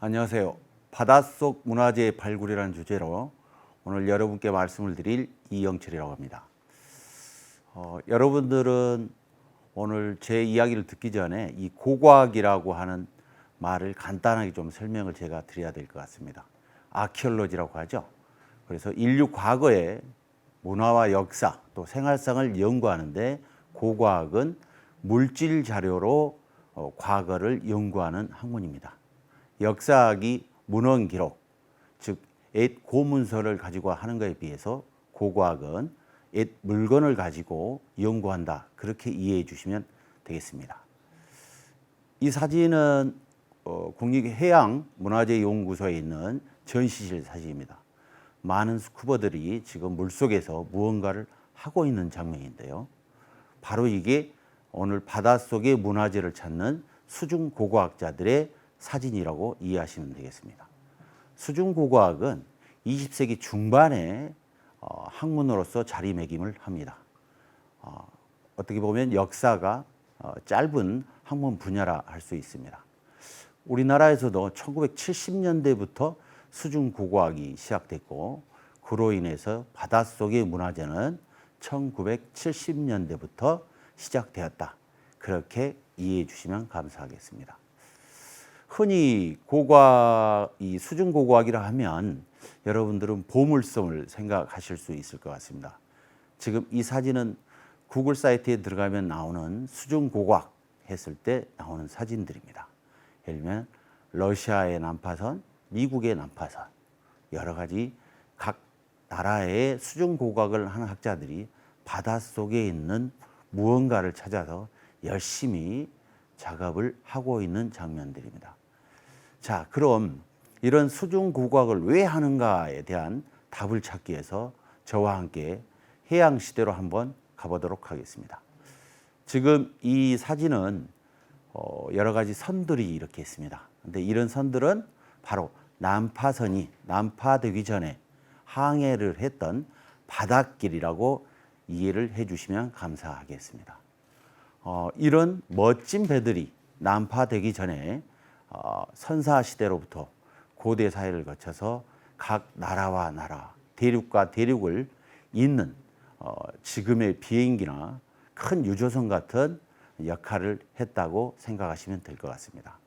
안녕하세요. 바닷속 문화재의 발굴이라는 주제로 오늘 여러분께 말씀을 드릴 이영철이라고 합니다. 여러분들은 오늘 제 이야기를 듣기 전에 이 고고학이라고 하는 말을 간단하게 좀 설명을 제가 드려야 될 것 같습니다. 아키올로지라고 하죠. 그래서 인류 과거의 문화와 역사 또 생활상을 연구하는데 고고학은 물질 자료로 과거를 연구하는 학문입니다. 역사학이 문헌 기록, 즉 옛 고문서를 가지고 하는 것에 비해서 고고학은 옛 물건을 가지고 연구한다. 그렇게 이해해 주시면 되겠습니다. 이 사진은 국립해양문화재연구소에 있는 전시실 사진입니다. 많은 스쿠버들이 지금 물속에서 무언가를 하고 있는 장면인데요. 바로 이게 오늘 바닷속의 문화재를 찾는 수중고고학자들의 사진이라고 이해하시면 되겠습니다. 수중고고학은 20세기 중반에 학문으로서 자리매김을 합니다. 어떻게 보면 역사가 짧은 학문 분야라 할 수 있습니다. 우리나라에서도 1970년대부터 수중고고학이 시작됐고 그로 인해서 바닷속의 문화재는 1970년대부터 시작되었다. 그렇게 이해해 주시면 감사하겠습니다. 흔히 이 수중고고학이라 하면 여러분들은 보물섬을 생각하실 수 있을 것 같습니다. 지금 이 사진은 구글 사이트에 들어가면 나오는 수중고고학 했을 때 나오는 사진들입니다. 예를 들면 러시아의 난파선, 미국의 난파선, 여러 가지 각 나라의 수중고고학을 하는 학자들이 바닷속에 있는 무언가를 찾아서 열심히 작업을 하고 있는 장면들입니다. 자, 그럼 이런 수중고고학을 왜 하는가에 대한 답을 찾기 위해서 저와 함께 해양시대로 한번 가보도록 하겠습니다. 지금 이 사진은 여러 가지 선들이 이렇게 있습니다. 근데 이런 선들은 바로 난파되기 전에 항해를 했던 바닷길이라고 이해를 해주시면 감사하겠습니다. 이런 멋진 배들이 난파되기 전에 선사시대로부터 고대 사회를 거쳐서 각 나라와 나라, 대륙과 대륙을 잇는 지금의 비행기나 큰 유조선 같은 역할을 했다고 생각하시면 될 것 같습니다.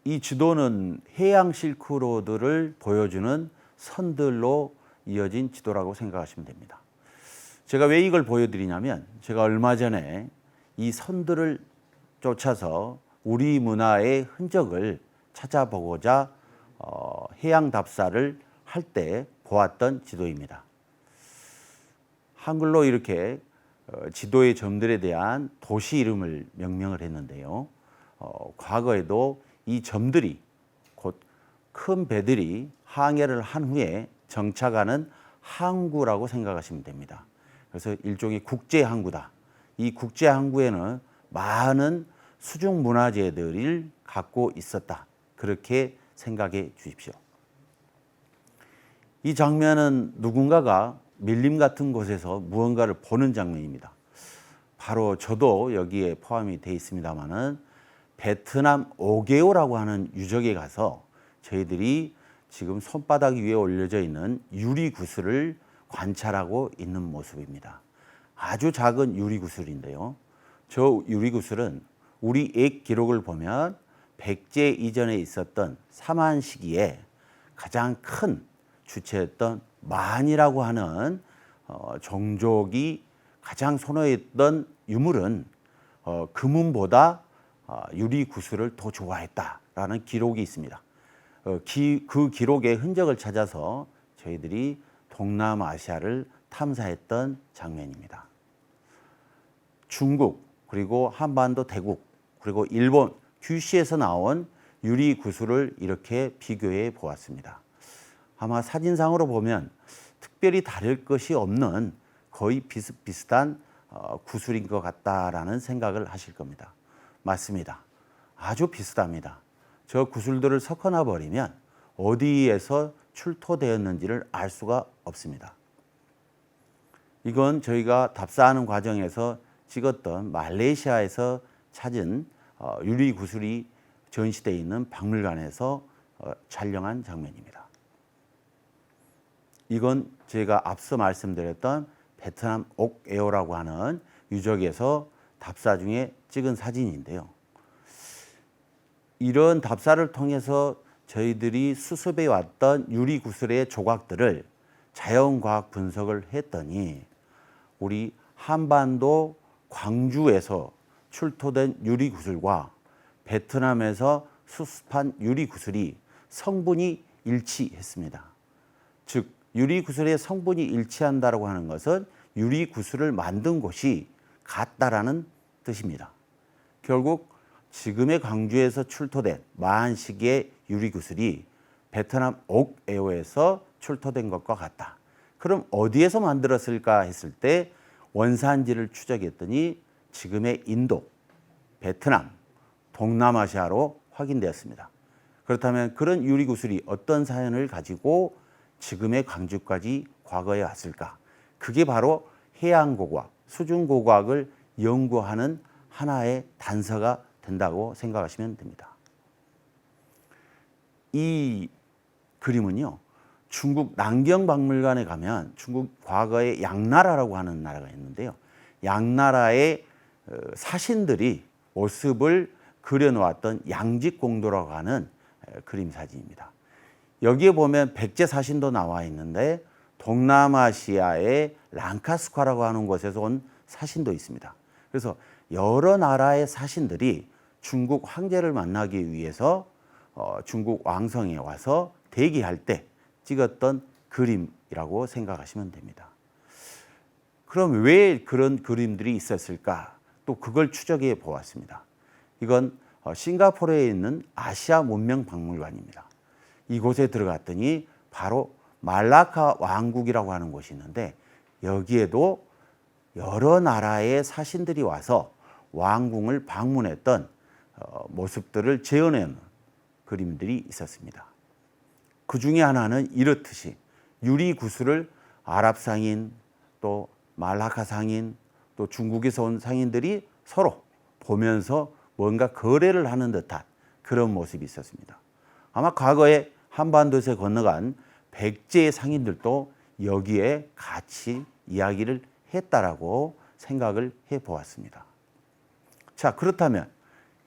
이 지도는 해양 실크로드를 보여주는 선들로 이어진 지도라고 생각하시면 됩니다. 제가 왜 이걸 보여드리냐면 제가 얼마 전에 이 선들을 쫓아서 우리 문화의 흔적을 찾아보고자 해양 답사를 할 때 보았던 지도입니다. 한글로 이렇게 지도의 점들에 대한 도시 이름을 명명을 했는데요. 과거에도 이 점들이 곧 큰 배들이 항해를 한 후에 정착하는 항구라고 생각하시면 됩니다. 그래서 일종의 국제항구다. 이 국제항구에는 많은 수중 문화재들을 갖고 있었다. 그렇게 생각해 주십시오. 이 장면은 누군가가 밀림 같은 곳에서 무언가를 보는 장면입니다. 바로 저도 여기에 포함이 되어 있습니다만은 베트남 오게오라고 하는 유적에 가서 저희들이 지금 손바닥 위에 올려져 있는 유리 구슬을 관찰하고 있는 모습입니다. 아주 작은 유리 구슬인데요. 저 유리 구슬은 우리 옛 기록을 보면 백제 이전에 있었던 삼한 시기에 가장 큰 주체였던 만이라고 하는 종족이 가장 선호했던 유물은 금은보다 유리 구슬을 더 좋아했다라는 기록이 있습니다. 그 기록의 흔적을 찾아서 저희들이 동남아시아를 탐사했던 장면입니다. 중국 그리고 한반도 대국 그리고 일본 규슈에서 나온 유리 구슬을 이렇게 비교해 보았습니다. 아마 사진상으로 보면 특별히 다를 것이 없는 거의 비슷비슷한 구슬인 것 같다라는 생각을 하실 겁니다. 맞습니다. 아주 비슷합니다. 저 구슬들을 섞어놔 버리면 어디에서 출토되었는지를 알 수가 없습니다. 이건 저희가 답사하는 과정에서 찍었던 말레이시아에서 찾은 유리 구슬이 전시되어 있는 박물관에서 촬영한 장면입니다. 이건 제가 앞서 말씀드렸던 베트남 옥에어라고 하는 유적에서 답사 중에 찍은 사진인데요. 이런 답사를 통해서 저희들이 수습해 왔던 유리구슬의 조각들을 자연과학 분석을 했더니 우리 한반도 광주에서 출토된 유리구슬과 베트남에서 수습한 유리구슬이 성분이 일치했습니다. 즉 유리구슬의 성분이 일치한다고 하는 것은 유리구슬을 만든 곳이 같다라는 뜻입니다. 결국 지금의 광주에서 출토된 만식의 유리구슬이 베트남 옥에어에서 출토된 것과 같다. 그럼 어디에서 만들었을까 했을 때 원산지를 추적했더니 지금의 인도, 베트남, 동남아시아로 확인되었습니다. 그렇다면 그런 유리구슬이 어떤 사연을 가지고 지금의 광주까지 과거에 왔을까? 그게 바로 해양고고학, 수중고고학을 연구하는 하나의 단서가 된다고 생각하시면 됩니다. 이 그림은요, 중국 남경박물관에 가면 중국 과거에 양나라라고 하는 나라가 있는데요. 양나라의 사신들이 모습을 그려놓았던 양직공도라고 하는 그림 사진입니다. 여기에 보면 백제 사신도 나와 있는데 동남아시아의 랑카스과라고 하는 곳에서 온 사신도 있습니다. 그래서 여러 나라의 사신들이 중국 황제를 만나기 위해서 중국 왕성에 와서 대기할 때 찍었던 그림이라고 생각하시면 됩니다. 그럼 왜 그런 그림들이 있었을까? 또 그걸 추적해 보았습니다. 이건 싱가포르에 있는 아시아 문명 박물관입니다. 이곳에 들어갔더니 바로 말라카 왕국이라고 하는 곳이 있는데 여기에도 여러 나라의 사신들이 와서 왕궁을 방문했던 모습들을 재현한 그림들이 있었습니다. 그 중에 하나는 이렇듯이 유리구슬을 아랍 상인, 또 말라카 상인, 또 중국에서 온 상인들이 서로 보면서 뭔가 거래를 하는 듯한 그런 모습이 있었습니다. 아마 과거에 한반도에서 건너간 백제 상인들도 여기에 같이 이야기를 했다라고 생각을 해보았습니다. 자, 그렇다면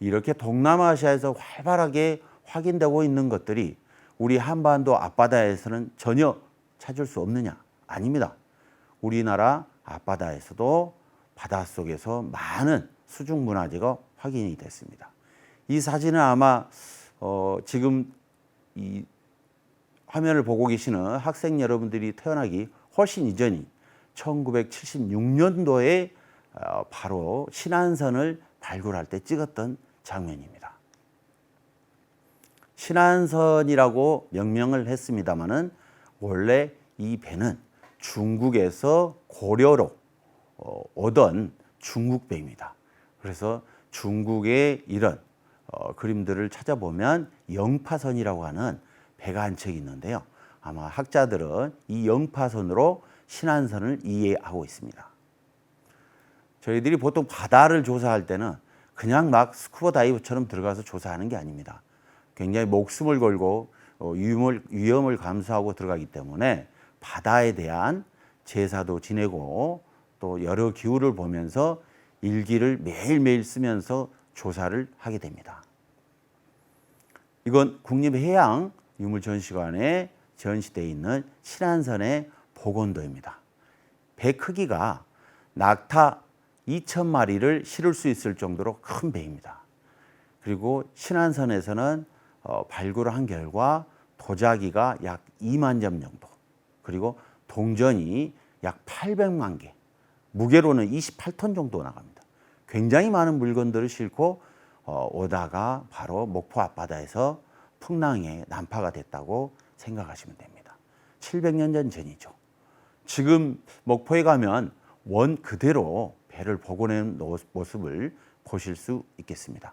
이렇게 동남아시아에서 활발하게 확인되고 있는 것들이 우리 한반도 앞바다에서는 전혀 찾을 수 없느냐? 아닙니다. 우리나라 앞바다에서도 바닷속에서 많은 수중 문화재가 확인이 됐습니다. 이 사진은 아마 지금 이 화면을 보고 계시는 학생 여러분들이 태어나기 훨씬 이전인 1976년도에 바로 신안선을 발굴할 때 찍었던 장면입니다. 신안선이라고 명명을 했습니다마는 원래 이 배는 중국에서 고려로 오던 중국배입니다. 그래서 중국의 이런 그림들을 찾아보면 영파선이라고 하는 배가 한 척이 있는데요. 아마 학자들은 이 영파선으로 신안선을 이해하고 있습니다. 저희들이 보통 바다를 조사할 때는 그냥 막 스쿠버 다이버처럼 들어가서 조사하는 게 아닙니다. 굉장히 목숨을 걸고 위험을 감수하고 들어가기 때문에 바다에 대한 제사도 지내고 또 여러 기후를 보면서 일기를 매일매일 쓰면서 조사를 하게 됩니다. 이건 국립해양유물전시관에 전시되어 있는 신안선의 복원도입니다. 배 크기가 낙타 2,000마리를 실을 수 있을 정도로 큰 배입니다. 그리고 신안선에서는 발굴을 한 결과 도자기가 약 2만 점 정도, 그리고 동전이 약 800만 개, 무게로는 28톤 정도 나갑니다. 굉장히 많은 물건들을 싣고 오다가 바로 목포 앞바다에서 풍랑에 난파가 됐다고 생각하시면 됩니다. 700년 전이죠. 지금 목포에 가면 원 그대로 배를 복원한 모습을 보실 수 있겠습니다.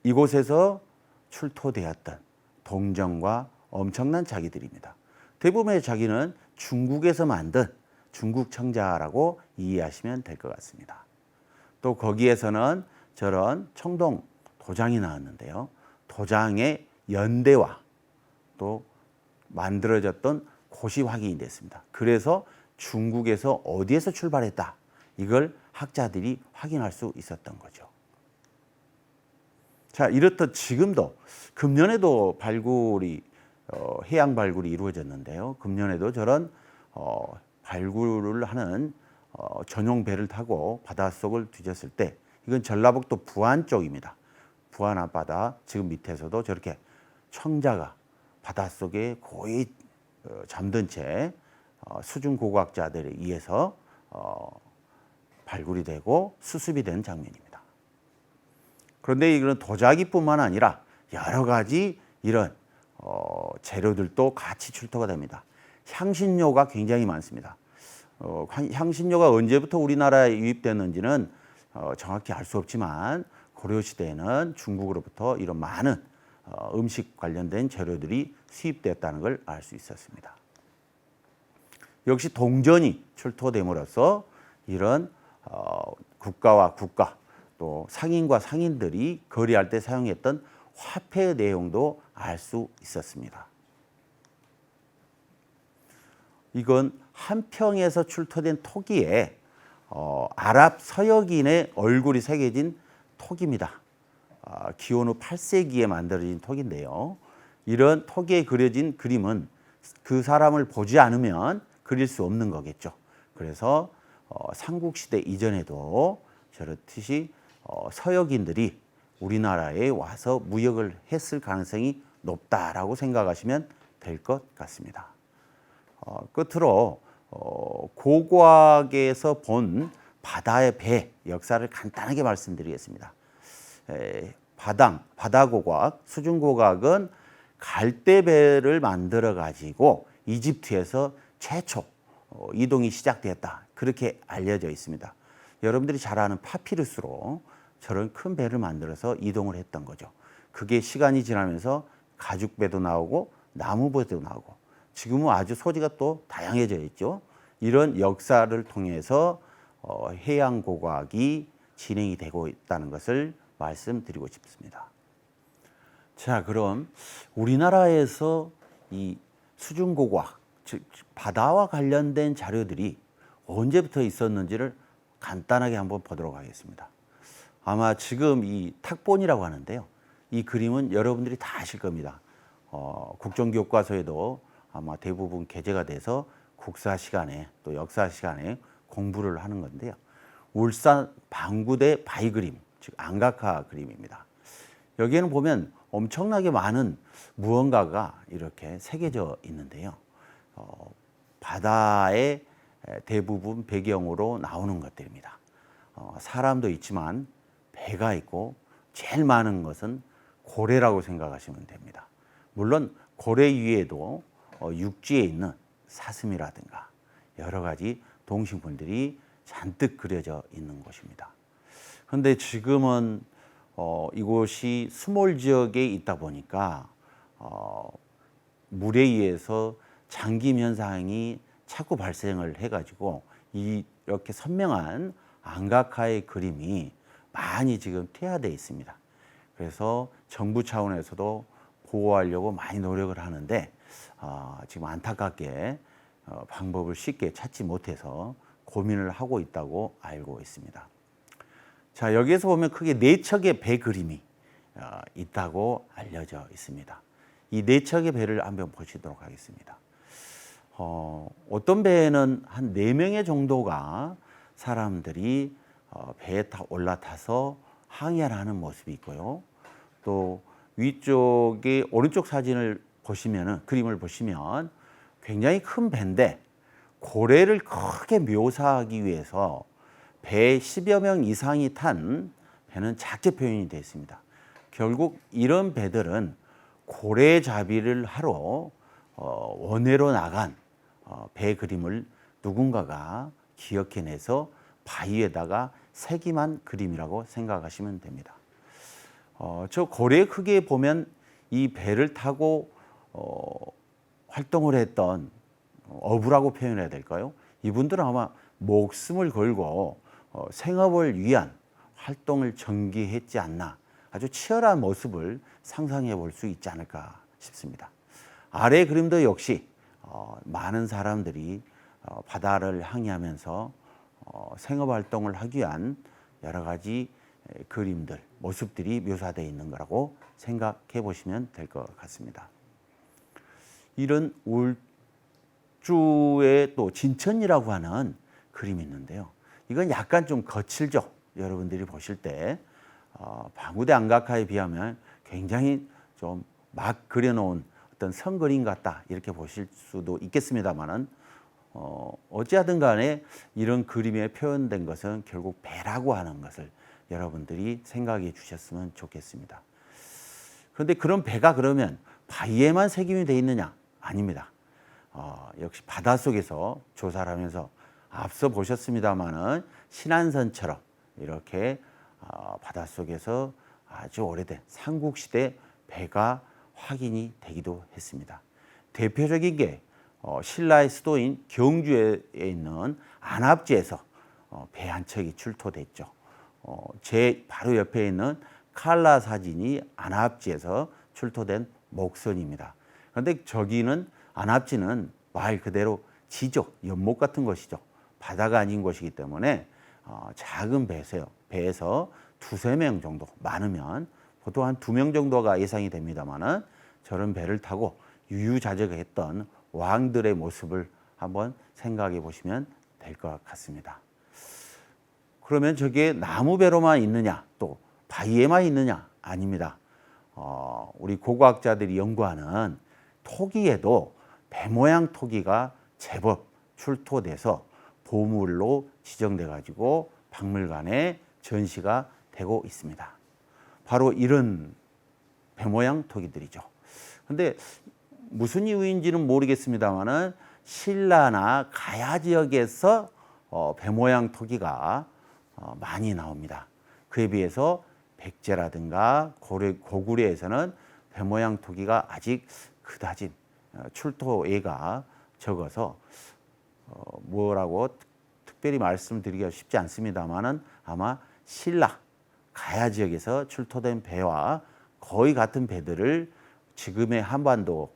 이곳에서 출토되었던 동전과 엄청난 자기들입니다. 대부분의 자기는 중국에서 만든 중국 청자라고 이해하시면 될 것 같습니다. 또 거기에서는 저런 청동 도장이 나왔는데요. 도장의 연대와 또 만들어졌던 곳이 확인이 됐습니다. 그래서 중국에서 어디에서 출발했다, 이걸 학자들이 확인할 수 있었던 거죠. 자, 이렇듯 지금도 금년에도 해양 발굴이 이루어졌는데요. 금년에도 저런 발굴을 하는 전용 배를 타고 바닷속을 뒤졌을 때, 이건 전라북도 부안 쪽입니다. 부안 앞바다 지금 밑에서도 저렇게 청자가 바닷속에 고이 잠든 채 수중 고고학자들에 의해서 발굴이 되고 수습이 된 장면입니다. 그런데 이런 도자기뿐만 아니라 여러 가지 이런 재료들도 같이 출토가 됩니다. 향신료가 굉장히 많습니다. 향신료가 언제부터 우리나라에 유입됐는지는 정확히 알 수 없지만, 고려시대에는 중국으로부터 이런 많은 음식 관련된 재료들이 수입됐다는 걸 알 수 있었습니다. 역시 동전이 출토됨으로써 이런 국가와 국가, 또 상인과 상인들이 거래할 때 사용했던 화폐의 내용도 알 수 있었습니다. 이건 한평에서 출토된 토기에 아랍 서역인의 얼굴이 새겨진 토기입니다. 기원 후 8세기에 만들어진 토기인데요. 이런 토기에 그려진 그림은 그 사람을 보지 않으면 그릴 수 없는 거겠죠. 그래서 삼국시대 이전에도 저렇듯이 서역인들이 우리나라에 와서 무역을 했을 가능성이 높다라고 생각하시면 될 것 같습니다. 끝으로 고고학에서 본 바다의 배 역사를 간단하게 말씀드리겠습니다. 바다고고학, 수중고고학은 갈대배를 만들어 가지고 이집트에서 최초 이동이 시작되었다, 그렇게 알려져 있습니다. 여러분들이 잘 아는 파피루스로 저런 큰 배를 만들어서 이동을 했던 거죠. 그게 시간이 지나면서 가죽배도 나오고 나무배도 나오고, 지금은 아주 소재가 또 다양해져 있죠. 이런 역사를 통해서 해양고고학이 진행이 되고 있다는 것을 말씀드리고 싶습니다. 자, 그럼 우리나라에서 이 수중고고학, 즉 바다와 관련된 자료들이 언제부터 있었는지를 간단하게 한번 보도록 하겠습니다. 아마 지금 이 탁본이라고 하는데요. 이 그림은 여러분들이 다 아실 겁니다. 국정교과서에도 아마 대부분 게재가 돼서 국사 시간에 또 역사 시간에 공부를 하는 건데요. 울산 방구대 바위 그림, 즉 안각화 그림입니다. 여기에는 보면 엄청나게 많은 무언가가 이렇게 새겨져 있는데요. 바다의 대부분 배경으로 나오는 것들입니다. 사람도 있지만 배가 있고, 제일 많은 것은 고래라고 생각하시면 됩니다. 물론 고래 위에도 육지에 있는 사슴이라든가 여러 가지 동식물들이 잔뜩 그려져 있는 곳입니다. 그런데 지금은 이곳이 수몰 지역에 있다 보니까 물에 의해서 잠김 현상이 자꾸 발생을 해가지고 이렇게 선명한 안각화의 그림이 많이 지금 퇴화되어 있습니다. 그래서 정부 차원에서도 보호하려고 많이 노력을 하는데 지금 안타깝게 방법을 쉽게 찾지 못해서 고민을 하고 있다고 알고 있습니다. 자, 여기에서 보면 크게 4척의 배 그림이 있다고 알려져 있습니다. 이 4척의 배를 한번 보시도록 하겠습니다. 어떤 배에는 한 4명의 정도가 사람들이 배에 올라타서 항해를 하는 모습이 있고요. 또 위쪽에 오른쪽 사진을 보시면은, 그림을 보시면 굉장히 큰 배인데 고래를 크게 묘사하기 위해서 배 10여 명 이상이 탄 배는 작게 표현이 되어 있습니다. 결국 이런 배들은 고래잡이를 하러 원해로 나간 배 그림을 누군가가 기억해내서 바위에다가 새김한 그림이라고 생각하시면 됩니다. 저 고래의 크기에 보면 이 배를 타고 활동을 했던 어부라고 표현해야 될까요? 이분들은 아마 목숨을 걸고 생업을 위한 활동을 전개했지 않나, 아주 치열한 모습을 상상해 볼 수 있지 않을까 싶습니다. 아래 그림도 역시 많은 사람들이 바다를 항해하면서 생업 활동을 하기 위한 여러 가지 그림들, 모습들이 묘사되어 있는 거라고 생각해 보시면 될 것 같습니다. 이런 울주의 또 진천이라고 하는 그림이 있는데요. 이건 약간 좀 거칠죠. 여러분들이 보실 때 방우대 안각화에 비하면 굉장히 좀 막 그려놓은 어떤 선그림 같다 이렇게 보실 수도 있겠습니다만은 어찌하든 간에 이런 그림에 표현된 것은 결국 배라고 하는 것을 여러분들이 생각해 주셨으면 좋겠습니다. 그런데 그런 배가 그러면 바위에만 새김이 되어 있느냐? 아닙니다. 역시 바닷속에서 조사를 하면서 앞서 보셨습니다마는 신안선처럼 이렇게 바닷속에서 아주 오래된 삼국시대 배가 확인이 되기도 했습니다. 대표적인 게 신라의 수도인 경주에 있는 안압지에서 배 한 척이 출토됐죠. 제 바로 옆에 있는 칼라 사진이 안압지에서 출토된 목선입니다. 그런데 저기는 안압지는 말 그대로 지죠. 연못 같은 것이죠. 바다가 아닌 것이기 때문에 작은 배에서 두세 명 정도, 많으면 보통 한 2명 정도가 예상이 됩니다만은 저런 배를 타고 유유자적했던 왕들의 모습을 한번 생각해 보시면 될 것 같습니다. 그러면 저게 나무 배로만 있느냐, 또 바위에만 있느냐? 아닙니다. 우리 고고학자들이 연구하는 토기에도 배 모양 토기가 제법 출토돼서 보물로 지정돼 가지고 박물관에 전시가 되고 있습니다. 바로 이런 배 모양 토기들이죠. 근데 무슨 이유인지는 모르겠습니다만은 신라나 가야 지역에서 배 모양 토기가 많이 나옵니다. 그에 비해서 백제라든가 고구려에서는 배 모양 토기가 아직 그다지 출토예가 적어서 뭐라고 특별히 말씀드리기가 쉽지 않습니다만은 아마 신라 가야 지역에서 출토된 배와 거의 같은 배들을 지금의 한반도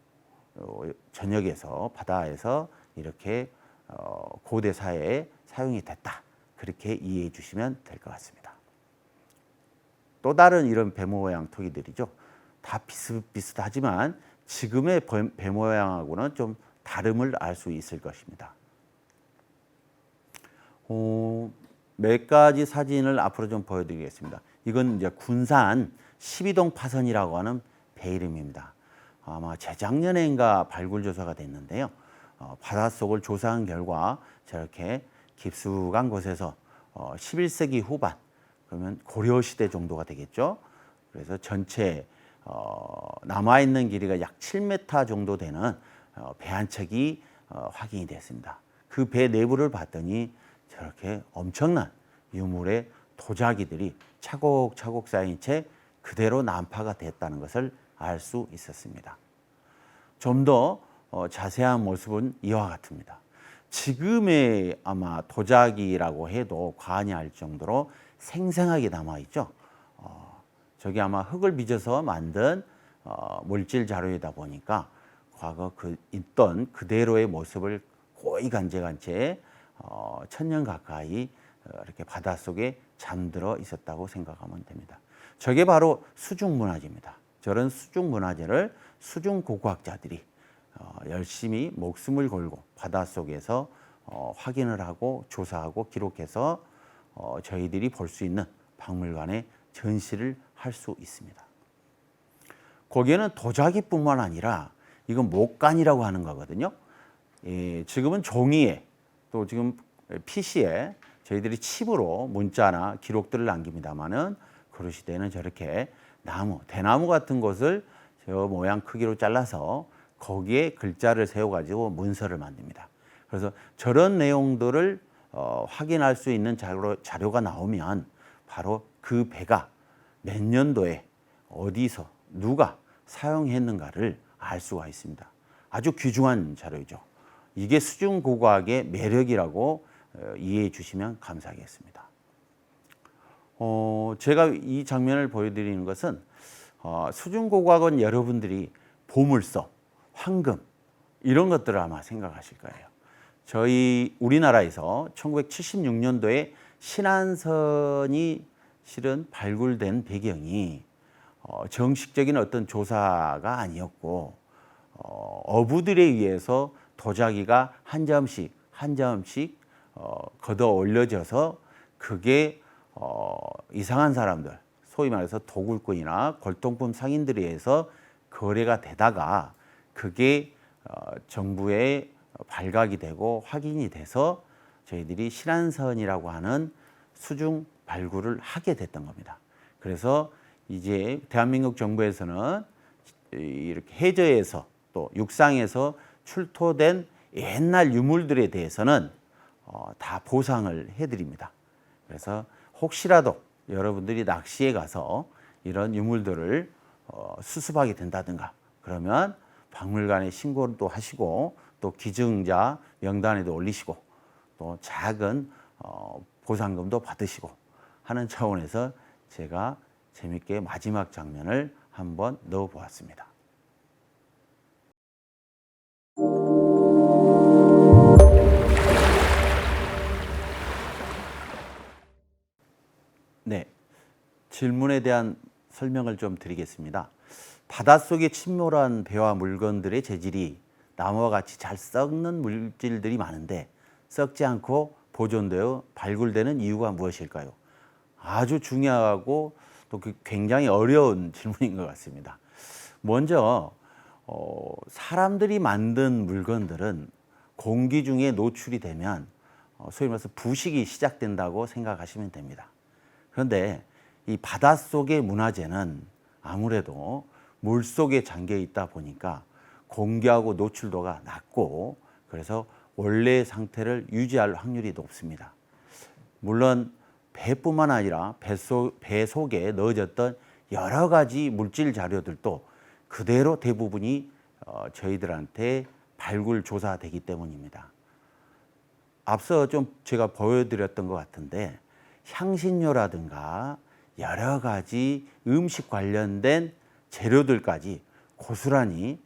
전역에서 바다에서 이렇게 고대 사회에 사용이 됐다. 그렇게 이해해 주시면 될 것 같습니다. 또 다른 이런 배 모양 토기들이죠. 다 비슷비슷하지만 지금의 배 모양하고는 좀 다름을 알 수 있을 것입니다. 몇 가지 사진을 앞으로 좀 보여드리겠습니다. 이건 이제 군산 12동 파선이라고 하는 배 이름입니다. 아마 재작년인가 발굴 조사가 됐는데요. 바닷속을 조사한 결과 저렇게 깊숙한 곳에서 11세기 후반, 그러면 고려시대 정도가 되겠죠. 그래서 전체 남아있는 길이가 약 7m 정도 되는 배 한 척이 확인이 됐습니다. 그 배 내부를 봤더니 저렇게 엄청난 유물의 도자기들이 차곡차곡 쌓인 채 그대로 난파가 됐다는 것을 알 수 있었습니다. 좀 더 자세한 모습은 이와 같습니다. 지금의 아마 도자기라고 해도 과언이 할 정도로 생생하게 남아있죠. 저게 아마 흙을 빚어서 만든 물질 자료이다 보니까 과거 있던 그대로의 모습을 고이 간직한 채 1000년 가까이 이렇게 바닷속에 잠들어 있었다고 생각하면 됩니다. 저게 바로 수중문화재입니다. 저런 수중문화재를 수중고고학자들이 열심히 목숨을 걸고 바닷속에서 확인을 하고 조사하고 기록해서 저희들이 볼 수 있는 박물관에 전시를 할 수 있습니다. 거기에는 도자기뿐만 아니라 이건 목간이라고 하는 거거든요. 지금은 종이에 또 지금 PC에 저희들이 칩으로 문자나 기록들을 남깁니다만은 그 시대에는 저렇게 대나무 같은 것을 저 모양 크기로 잘라서 거기에 글자를 세워가지고 문서를 만듭니다. 그래서 저런 내용들을 확인할 수 있는 자료가 나오면 바로 그 배가 몇 년도에 어디서 누가 사용했는가를 알 수가 있습니다. 아주 귀중한 자료이죠. 이게 수중고고학의 매력이라고 이해해 주시면 감사하겠습니다. 제가 이 장면을 보여드리는 것은 수중고고학은 여러분들이 보물섬, 황금 이런 것들을 아마 생각하실 거예요. 저희 우리나라에서 1976년도에 신안선이 실은 발굴된 배경이 정식적인 어떤 조사가 아니었고 어부들에 의해서 도자기가 한 점씩 한 점씩 걷어 올려져서 그게 이상한 사람들, 소위 말해서 도굴꾼이나 골동품 상인들에 의해서 거래가 되다가 그게 정부에 발각이 되고 확인이 돼서 저희들이 신안선이라고 하는 수중 발굴을 하게 됐던 겁니다. 그래서 이제 대한민국 정부에서는 이렇게 해저에서 또 육상에서 출토된 옛날 유물들에 대해서는 다 보상을 해드립니다. 그래서 혹시라도 여러분들이 낚시에 가서 이런 유물들을 수습하게 된다든가 그러면 박물관에 신고도 하시고 또 기증자 명단에도 올리시고 또 작은 보상금도 받으시고 하는 차원에서 제가 재밌게 마지막 장면을 한번 넣어 보았습니다. 네, 질문에 대한 설명을 좀 드리겠습니다. 바닷속에 침몰한 배와 물건들의 재질이 나무와 같이 잘 썩는 물질들이 많은데 썩지 않고 보존되어 발굴되는 이유가 무엇일까요? 아주 중요하고 또 굉장히 어려운 질문인 것 같습니다. 먼저 사람들이 만든 물건들은 공기 중에 노출이 되면 소위 말해서 부식이 시작된다고 생각하시면 됩니다. 그런데 이 바닷속의 문화재는 아무래도 물속에 잠겨 있다 보니까 공기하고 노출도가 낮고 그래서 원래의 상태를 유지할 확률이 높습니다. 물론 배뿐만 아니라 배 속에 넣어졌던 여러 가지 물질 자료들도 그대로 대부분이 저희들한테 발굴 조사되기 때문입니다. 앞서 좀 제가 보여드렸던 것 같은데 향신료라든가 여러 가지 음식 관련된 재료들까지 고스란히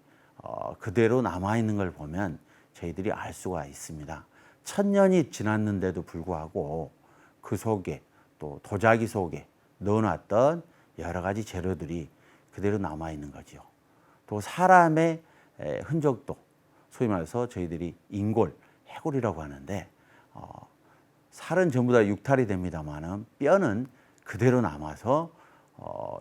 그대로 남아있는 걸 보면 저희들이 알 수가 있습니다. 1000년이 지났는데도 불구하고 그 속에 또 도자기 속에 넣어놨던 여러 가지 재료들이 그대로 남아있는 거죠. 또 사람의 흔적도 소위 말해서 저희들이 인골, 해골이라고 하는데 살은 전부 다 육탈이 됩니다만 뼈는 그대로 남아서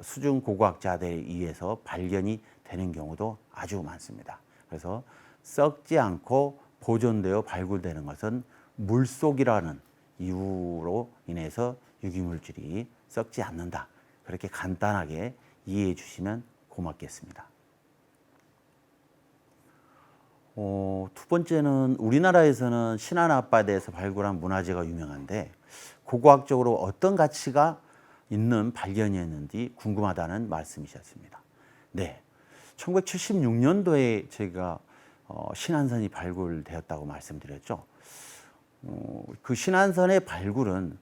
수중고고학자들에 의해서 발견이 되는 경우도 아주 많습니다. 그래서 썩지 않고 보존되어 발굴되는 것은 물속이라는 이유로 인해서 유기물질이 썩지 않는다. 그렇게 간단하게 이해해 주시면 고맙겠습니다. 두 번째는 우리나라에서는 신안 앞바다에서 발굴한 문화재가 유명한데 고고학적으로 어떤 가치가 있는 발견이었는지 궁금하다는 말씀이셨습니다. 네, 1976년도에 제가 신안선이 발굴되었다고 말씀드렸죠. 그 신안선의 발굴은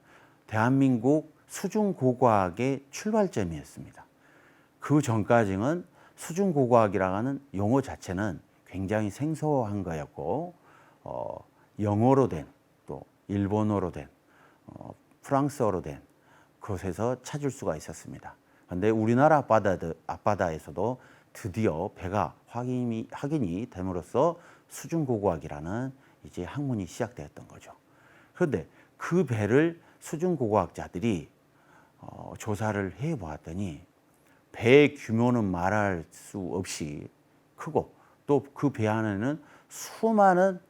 대한민국 수중고고학의 출발점이었습니다. 그 전까지는 수중고고학이라고 하는 용어 자체는 굉장히 생소한 거였고 영어로 된 또 일본어로 된 프랑스어로 된 그곳에서 찾을 수가 있었습니다. 그런데 우리나라 앞바다에서도 드디어 배가 확인이 됨으로써 수중고고학이라는 이제 학문이 시작되었던 거죠. 그런데 그 배를 수중고고학자들이 조사를 해보았더니 배의 규모는 말할 수 없이 크고 또 그 배 안에는 수많은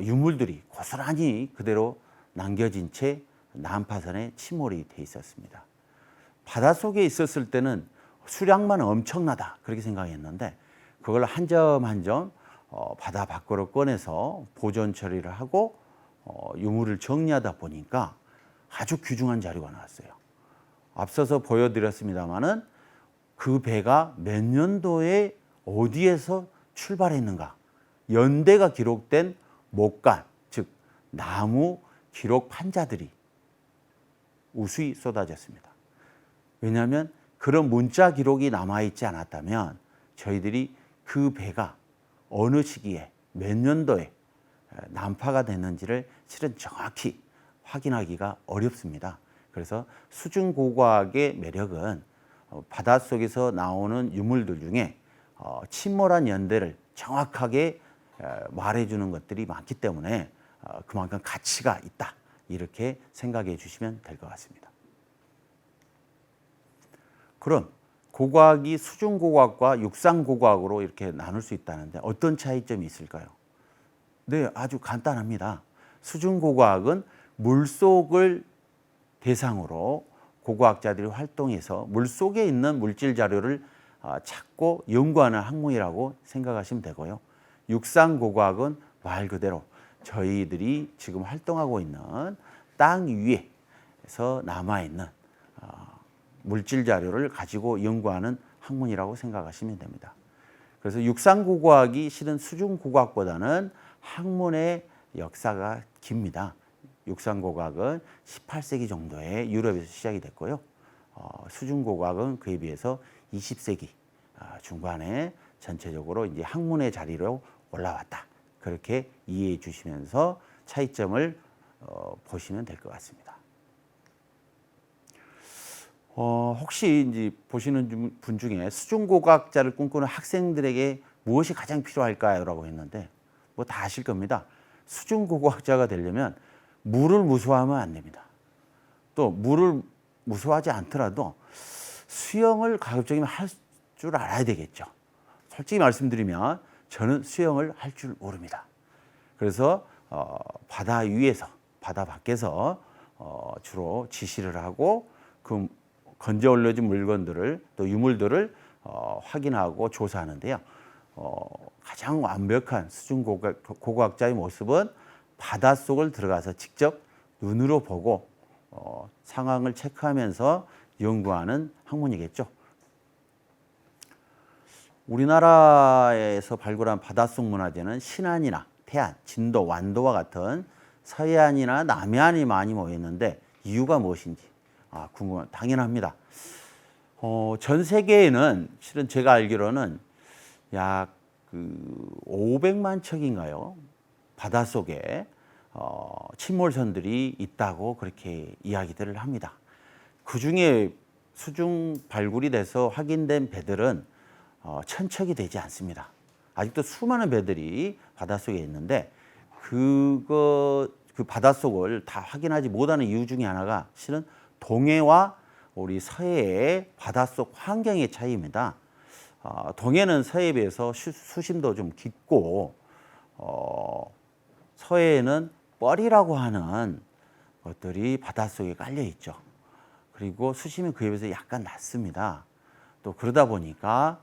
유물들이 고스란히 그대로 남겨진 채 난파선에 침몰이 돼 있었습니다. 바닷속에 있었을 때는 수량만 엄청나다 그렇게 생각했는데 그걸 한 점 한 점 바다 밖으로 꺼내서 보존 처리를 하고 유물을 정리하다 보니까 아주 귀중한 자료가 나왔어요. 앞서서 보여드렸습니다마는 그 배가 몇 년도에 어디에서 출발했는가 연대가 기록된 목간 즉 나무 기록 판자들이 우수히 쏟아졌습니다. 왜냐하면 그런 문자 기록이 남아있지 않았다면 저희들이 그 배가 어느 시기에 몇 년도에 난파가 됐는지를 실은 정확히 확인하기가 어렵습니다. 그래서 수중고고학의 매력은 바닷속에서 나오는 유물들 중에 침몰한 연대를 정확하게 말해주는 것들이 많기 때문에 그만큼 가치가 있다, 이렇게 생각해 주시면 될 것 같습니다. 그럼 고고학이 수중고고학과 육상고고학으로 이렇게 나눌 수 있다는데 어떤 차이점이 있을까요? 네, 아주 간단합니다. 수중고고학은 물속을 대상으로 고고학자들이 활동해서 물속에 있는 물질 자료를 찾고 연구하는 학문이라고 생각하시면 되고요. 육상고고학은 말 그대로 저희들이 지금 활동하고 있는 땅 위에서 남아있는 물질 자료를 가지고 연구하는 학문이라고 생각하시면 됩니다. 그래서 육상고고학이 실은 수중고고학보다는 학문의 역사가 깁니다. 육상고고학은 18세기 정도에 유럽에서 시작이 됐고요. 수중고고학은 그에 비해서 20세기 중반에 전체적으로 이제 학문의 자리로 올라왔다, 그렇게 이해해 주시면서 차이점을 보시면 될 것 같습니다. 혹시 이제 보시는 분 중에 수중고고학자를 꿈꾸는 학생들에게 무엇이 가장 필요할까요?라고 했는데 뭐 다 아실 겁니다. 수중고고학자가 되려면 물을 무서워하면 안 됩니다. 또 물을 무서워하지 않더라도 수영을 가급적이면 할 줄 알아야 되겠죠. 솔직히 말씀드리면 저는 수영을 할 줄 모릅니다. 그래서 바다 위에서, 바다 밖에서 주로 지시를 하고 그 건져 올려진 물건들을, 또 유물들을 확인하고 조사하는데요. 가장 완벽한 수중고고학자의 모습은 바닷속을 들어가서 직접 눈으로 보고 상황을 체크하면서 연구하는 학문이겠죠. 우리나라에서 발굴한 바닷속 문화재는 신안이나 태안, 진도, 완도와 같은 서해안이나 남해안이 많이 모였는데 이유가 무엇인지 궁금한, 당연합니다. 전 세계에는 실은 제가 알기로는 약 500만 척인가요? 바닷속에 침몰선들이 있다고 그렇게 이야기들을 합니다. 그 중에 수중 발굴이 돼서 확인된 배들은 1000척이 되지 않습니다. 아직도 수많은 배들이 바닷속에 있는데 그 바닷속을 다 확인하지 못하는 이유 중에 하나가 실은 동해와 우리 서해의 바닷속 환경의 차이입니다. 동해는 서해에 비해서 수심도 좀 깊고 서해에는 뻘이라고 하는 것들이 바닷속에 깔려 있죠. 그리고 수심이 그에 비해서 약간 낮습니다. 또 그러다 보니까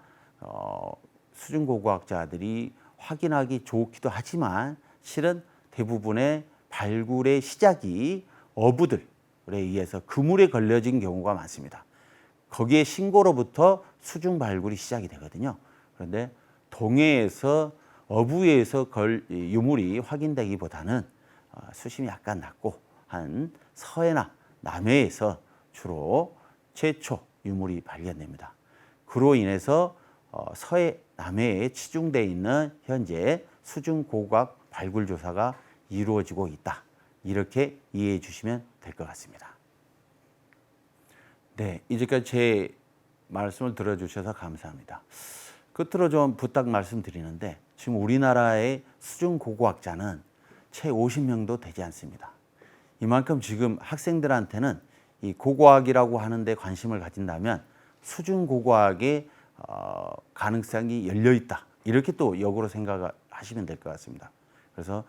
수중고고학자들이 확인하기 좋기도 하지만 실은 대부분의 발굴의 시작이 어부들에 의해서 그물에 걸려진 경우가 많습니다. 거기에 신고로부터 수중 발굴이 시작이 되거든요. 그런데 동해에서 어부에서 유물이 확인되기보다는 수심이 약간 낮고 한 서해나 남해에서 주로 최초 유물이 발견됩니다. 그로 인해서 서해, 남해에 치중되어 있는 현재 수중고고학 발굴 조사가 이루어지고 있다, 이렇게 이해해 주시면 될 것 같습니다. 네, 이제까지 제 말씀을 들어주셔서 감사합니다. 끝으로 좀 부탁 말씀드리는데 지금 우리나라의 수중고고학자는 채 50명도 되지 않습니다. 이만큼 지금 학생들한테는 이 고고학이라고 하는데 관심을 가진다면 수중고고학의 가능성이 열려있다, 이렇게 또 역으로 생각하시면 될 것 같습니다. 그래서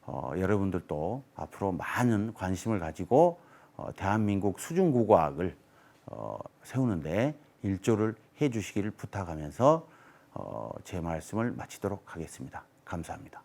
여러분들도 앞으로 많은 관심을 가지고 대한민국 수중고고학을 세우는데 일조를 해 주시기를 부탁하면서 제 말씀을 마치도록 하겠습니다. 감사합니다.